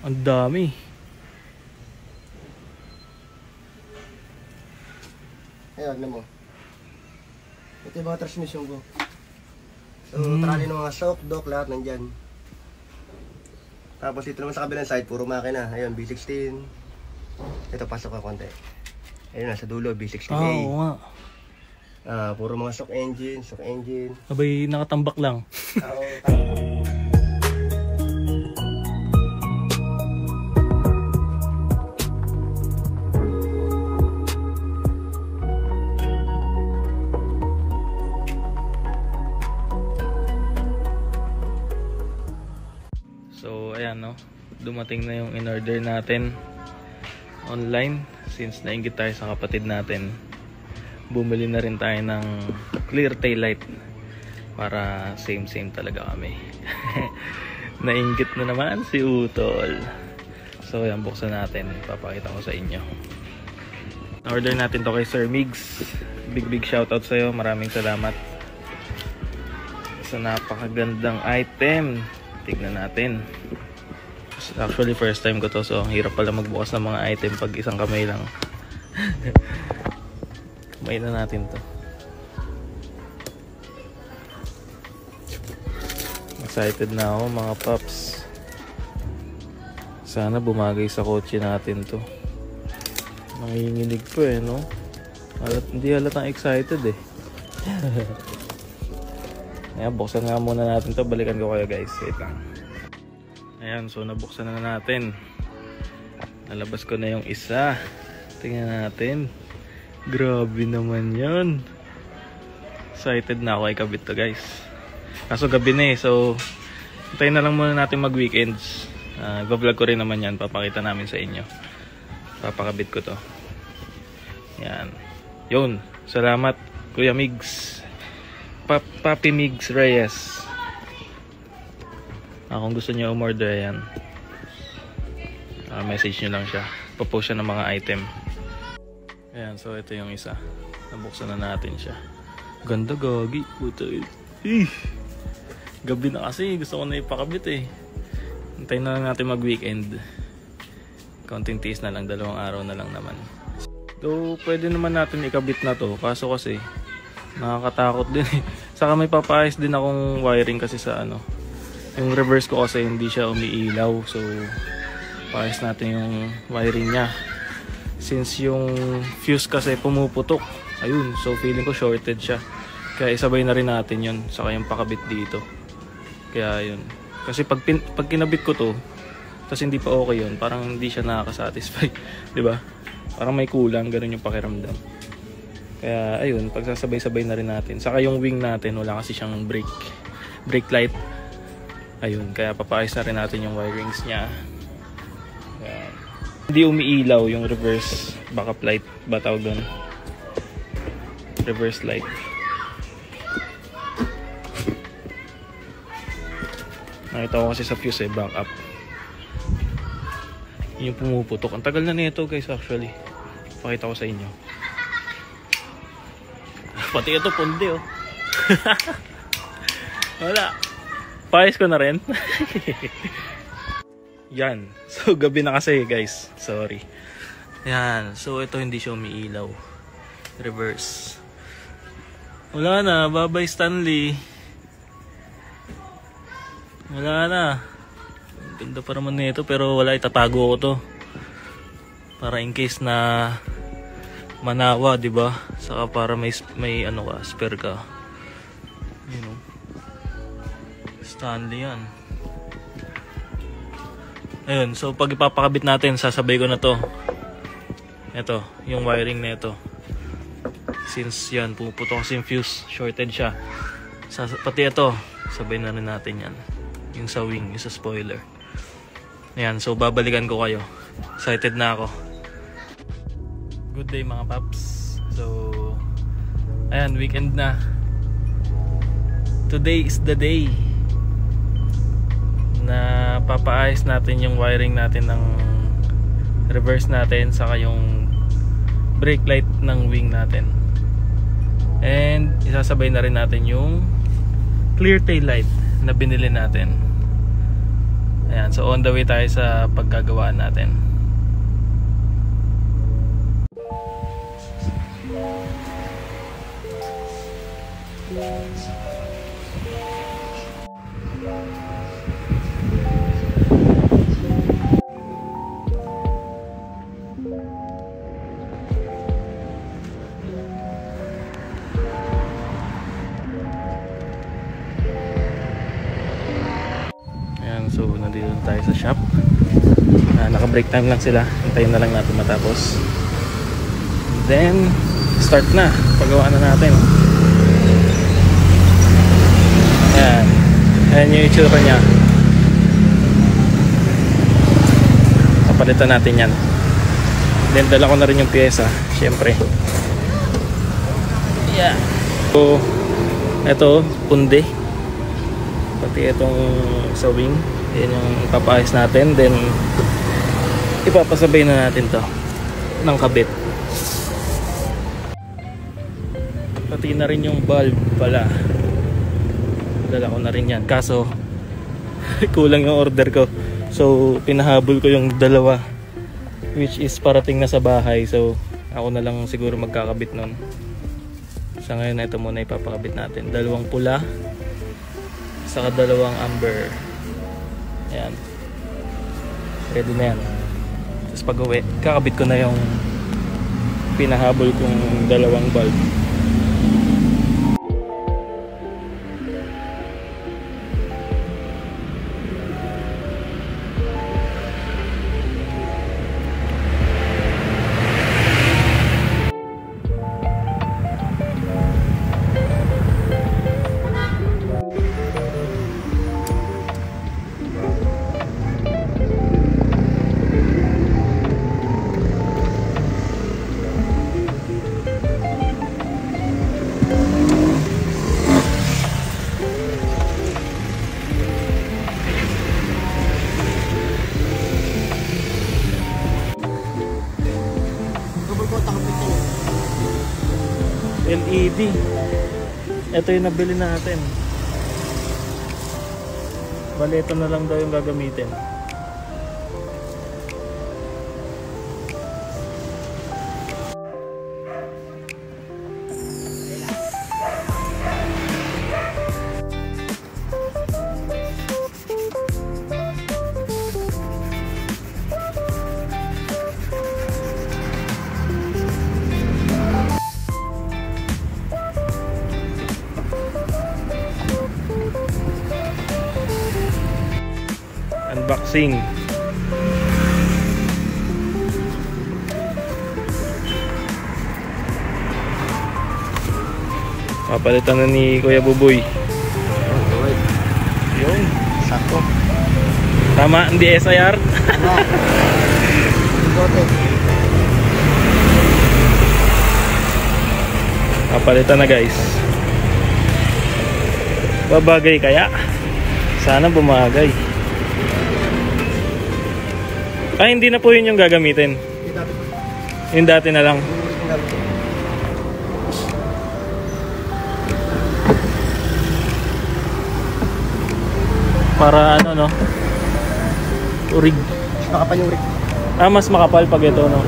Ang dami. Ayan, alam mo. Ito yung mga transmission ko. So, trali ng mga shock, dock, lahat nandyan. Tapos ito naman sa kabilang side, puro makina. Ayun, B16. Ito, pasok ka konti. Ayun, nasa dulo, B16A. Oo nga. Puro mga shock engine. Abay, nakatambak lang. So, ayan no. Dumating na yung in-order natin online. Since nainggit tayo sa kapatid natin, bumili na rin tayo ng clear taillight para same talaga kami. Nainggit na naman si Utol. So yan, buksan natin, papakita ko sa inyo. Order natin to kay Sir Migs. Big shoutout sa iyo, maraming salamat sa napakagandang item. Tignan natin. Actually first time ko to, so ang hirap pala magbukas ng mga item pag isang kamay lang. Kamay na natin to. Excited na ako mga paps. Sana bumagay sa kotse natin to. Nanginginig po eh, no? Hindi halatang excited eh. Ayan, buksan nga muna natin to. Balikan ko kayo guys. Wait lang. Ayan, so nabuksan na natin. Nalabas ko na yung isa. Tingnan natin. Grabe naman yan. Excited na ako kay kabit to guys. Kaso gabi na eh, so hintayin na lang muna natin mag weekends. Vlog ko rin naman yan, papakita namin sa inyo. Papakabit ko to. Yan. Yun, salamat Kuya Migs. Papi Migs Reyes. Kung gusto niyo umorder yan, message nyo lang siya. Papost siya ng mga item. Ayan, so ito yung isa. Nabuksan na natin siya. Ganda gagi. Gabi na kasi, gusto ko na ipakabit eh. Hintayin na lang natin mag weekend. Konting tiis na lang, 2 araw na lang naman. So pwede naman natin ikabit na to. Kaso kasi nakakatakot din eh. Saka may papaayos din akong wiring kasi sa ano, yung reverse ko kasi hindi siya umiilaw. So paayos natin yung wiring nya. Since yung fuse kasi pumuputok, ayun, so feeling ko shorted siya. Kaya isabay na rin natin yun. Saka yung pakabit dito. Kaya yun. Kasi pag kinabit ko to, tapos hindi pa okay yun, parang hindi siya nakaka-satisfy. Diba? Parang may kulang, ganun yung pakiramdam. Kaya ayun, pagsasabay-sabay na rin natin. Saka yung wing natin, wala kasi siyang brake light. Ayun, kaya papaayos na rin natin yung wirings niya. Ayan. Hindi umiilaw yung reverse backup light, ba tawag doon? Reverse light. Nakita ko kasi sa fuse eh, backup. Yung pumuputok. Ang tagal na nito guys actually. Pakita ko sa inyo. Pati ito pundi oh. Wala. Paayos ko na rin. Yan. So gabi na kasi guys. Sorry. Yan. So ito hindi siya umiilaw. Reverse. Wala na. Bye bye Stanley. Wala na. Ganda pa naman nito pero wala, itatago ko to. Para in case na manawa, 'di ba? Saka para may ano ka, spare ka. You know. Stanley 'yan. Ayun, so pag ipapakabit natin, sasabay ko na to. Ito, yung wiring nito. Since 'yan pumuputok kasi yung fuse, shorted siya. Pati ito, sabay na rin natin 'yan. Yung sa wing, yung sa spoiler. Ayan, so babalikan ko kayo. Excited na ako. Good day mga paps. So ayan, weekend na. Today is the day na papaayos natin yung wiring natin ng reverse natin, saka yung brake light ng wing natin. And isasabay na rin natin yung clear tail light na binili natin. Ayan. Ayan, so on the way tayo sa pagkagawaan natin. So nandito tayo sa shop. Naka-break time lang sila. Hintayin na lang natin matapos. Then start na. Pagawaan na natin. Ayan. Ayan yung itsura niya. Kapalitan natin yan. Then dala ko na rin yung pyesa. Syempre. Yeah. So ito, punde. Pati itong sa wing. Yan yung ipapaayos natin. Then ipapasabay na natin to ng kabit. Pati na rin yung bulb pala. Dala ko na rin yan. Kaso kulang yung order ko. So pinahabol ko yung dalawa, which is parating na sa bahay. So ako na lang siguro magkakabit nun. Sa ngayon ito muna ipapakabit natin. Dalawang pula saka dalawang amber. Ayan. Ready na yan. Tapos pag uwi, kakabit ko na yung pinahabol kong dalawang bulb. LED. Ito yung nabili natin. Bali, ito na lang daw yung gagamitin. Unboxing. Papalitan na ni Kuya Buboy. Yun, sakto. Tama, hindi SIR. Ano? Papalitan na guys. Babagay kaya? Sana bumagay. Ah, hindi na po yun yung gagamitin. Yung dati na lang. Para ano, no? Urig. Makapal yung rig. Ah, mas makapal pag ito, no?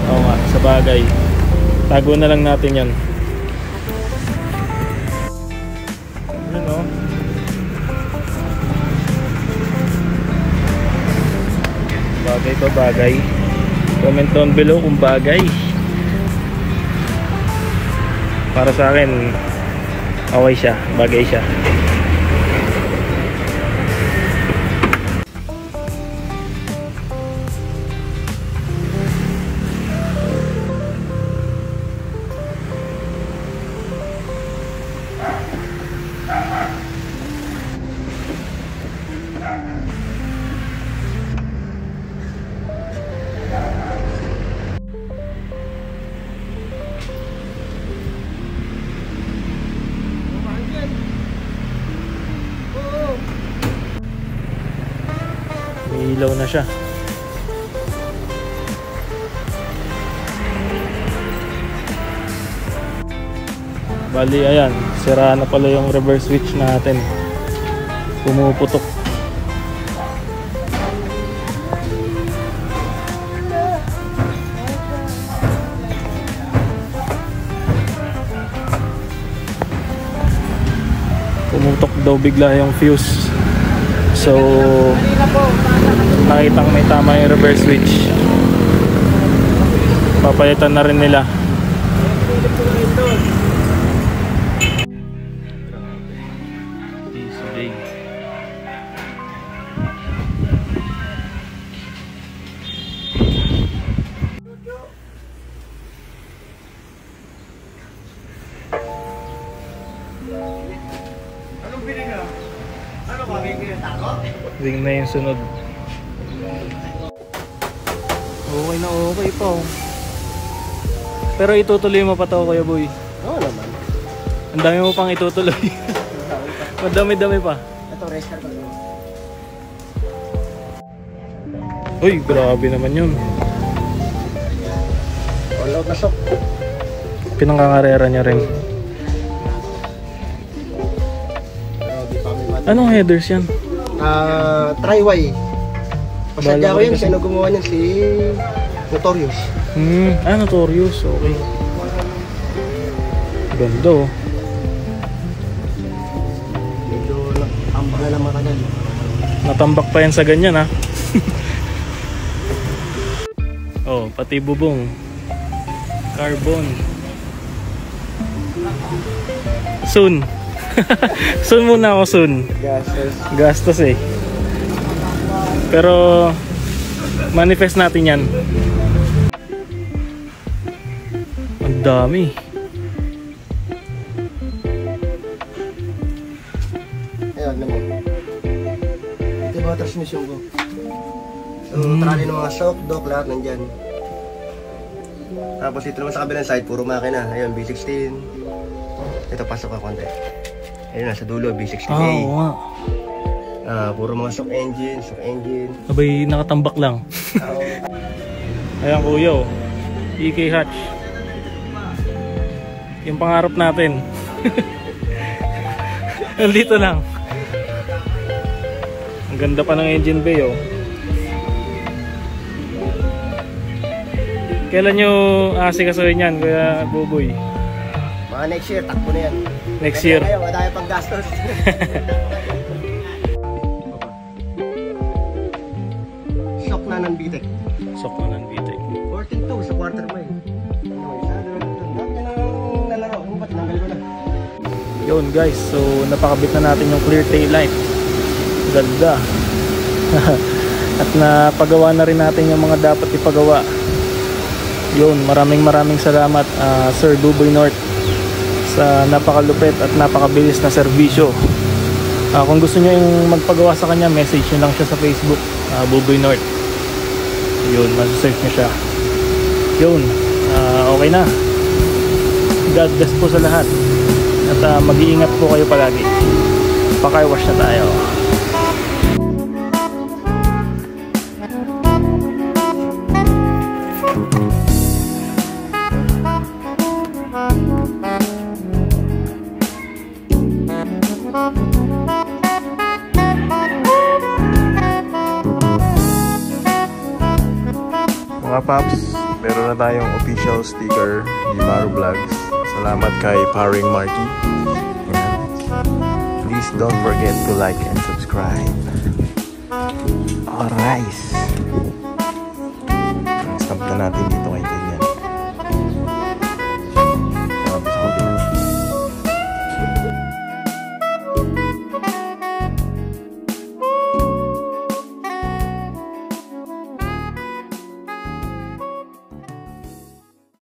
Oo nga, sa bagay. Tago na lang natin yan. Yun, no? Bagay to bagay. Comment down below kung bagay. Para sa akin, okay siya, bagay siya. Ilaw na siya. Bali, ayan, sira na pala yung reverse switch natin. Pumuputok. daw bigla yung fuse. So nakitang may tama yung reverse switch. Papalitan na rin nila. Anong piling na? Ano ka? May tako? Ring na yung sunod. Okay na okay pa oh. Pero itutuloy mo pa to, Kuya Boy. Oo naman. Ang dami mo pang itutuloy. Madami-dami pa. Ito, race car ko. Uy, grabe naman yun. All out na shock. Pinangkangarera niya rin. Pero di pa may mati. Anong headers yan? Tri-Y. Pasadya ko Bala ko yun, rin sino gumawa niyan? Si Notorious. Notorious. Okay. Ganda oh. Medyo tambak na lang matagal. Natambak pa yan sa ganyan ha. Oh, pati bubong. Carbon. Soon. Soon muna ako soon. Gases. Gastos eh. Pero manifest natin yan. Ang dami. Ayun, alam mo. Ito yung mga transmission ko. So, trali ng mga shock, dock, lahat nandyan. Tapos ito naman sa kabilang side, puro makina. Ayun, B16. Ito, pasok ka konti. Ayun, nasa dulo, B16A. Oo nga. Puro mga shock engine. Abay, nakatambak lang. Ayan kuya oh. EK hatch. Yung pangarap natin. Nandito lang. Ang ganda pa ng engine bay oh. Kailan nyo asikasuhin yan, Kuya Buboy? Mga next year, takbo na yan. Next year. Ngayon, wala tayo pang gastos. Shock na ng BTEC. Sok na ng BTEC. 14.2 sa quarter mile. Nalaro. Ano ba? Tinanggal ko na. Yun guys, so napakabit na natin yung clear tail light. Ganda. At napagawa na rin natin yung mga dapat ipagawa. Yun, maraming salamat Sir Buboy North sa napakalupit at napakabilis na serbisyo. Kung gusto nyo yung magpagawa sa kanya, message nyo lang siya sa Facebook, Buboy North. Yun, masasearch nyo siya. Yun, okay na. God bless po sa lahat. At mag-iingat po kayo palagi. Pa-car wash na tayo. Mga paps, meron na tayong official sticker ni Maru Vlogs. Salamat kay Paring Marky. Please don't forget to like and subscribe. Alright. Stamp na natin dito kay